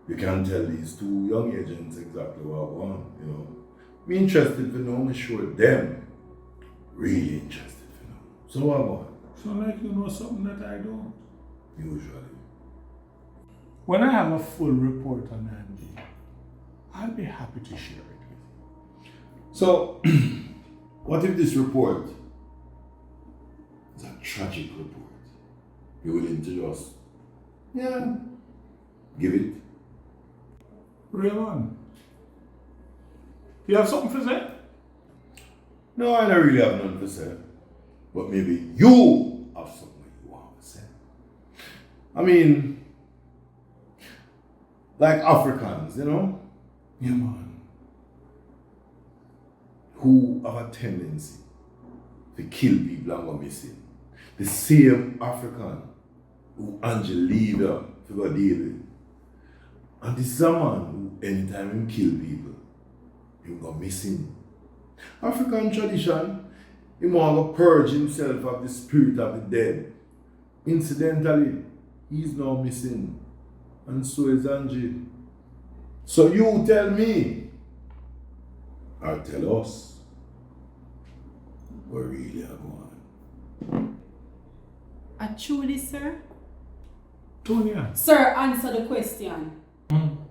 you can tell these two young agents exactly what I want, you know. Me interested to know, me sure them really interested to know. So what about? So like you know something that I don't. Usually. When I have a full report on Andy, I'll be happy to share it with you. So, what if this report is a tragic report? You willing to just, give it? Real one. You have something for say? No, I don't really have nothing to say. But maybe you have something you want to say. I mean, like Africans, you know? Yeah, man. Who have a tendency to kill people and go missing. The same African who Angel leave up to go deal with. And this is a man who anytime he kill people, he go missing. African tradition, he want to purge himself of the spirit of the dead. Incidentally, he's now missing. And so is Angel. So you tell me, or tell us, what really are going on. Truly, sir? Tonya. Sir, answer the question.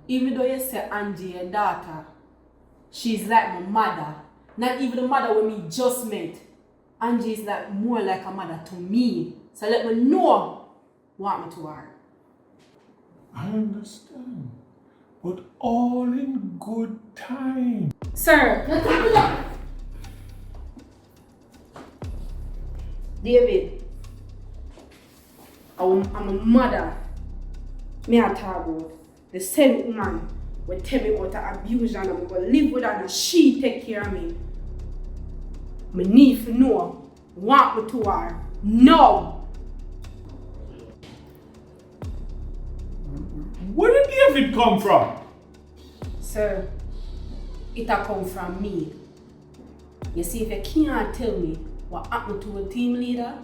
Even though you say Angie, your daughter, she's like my mother. Not even the mother when we just met. Angie is like more like a mother to me. So let me know what me to her. I understand. But all in good time. Sir, David, I'm a mother. Me a talk about the same woman will tell me about to abuse and I'm going to live with her and she take care of me. I need to know what me to her. No! Where did David come from? Sir, it a come from me. You see, if you can't tell me what happened to a team leader,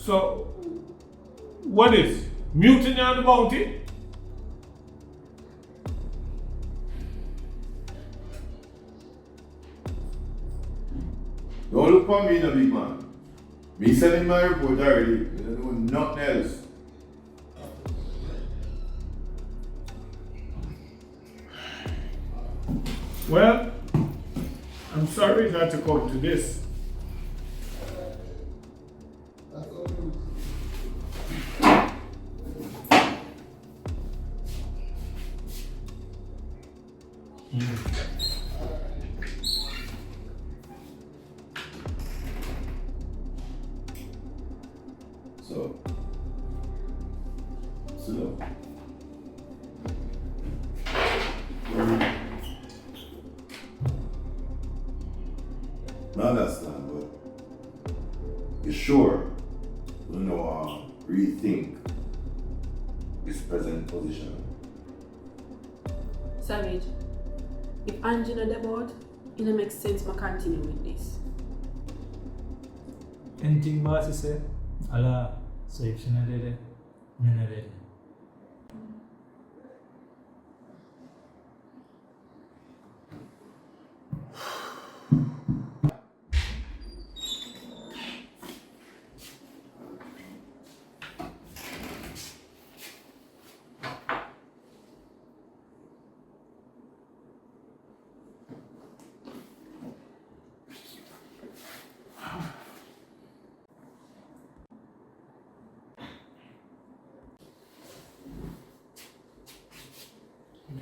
So, what is? Mutiny on the bounty? Don't look for me, the big man. Me sending my report already. You don't do nothing else. Well, I'm sorry it had to come to this. So, sit up. I understand, but you sure you know rethink his present position? Savage, if Angie not about, it don't make sense to continue with this. Anything boss say? Allah, so if she not ready, me not ready.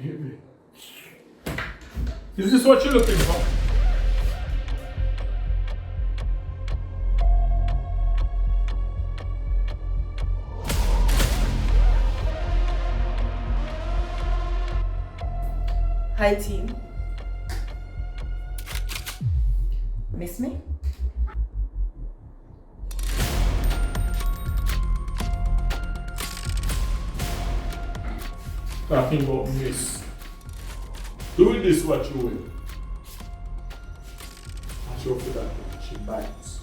David. Is this what you're looking for? Hi team. Miss me? Talking about miss. Doing this what you will. Watch out for that. She bites.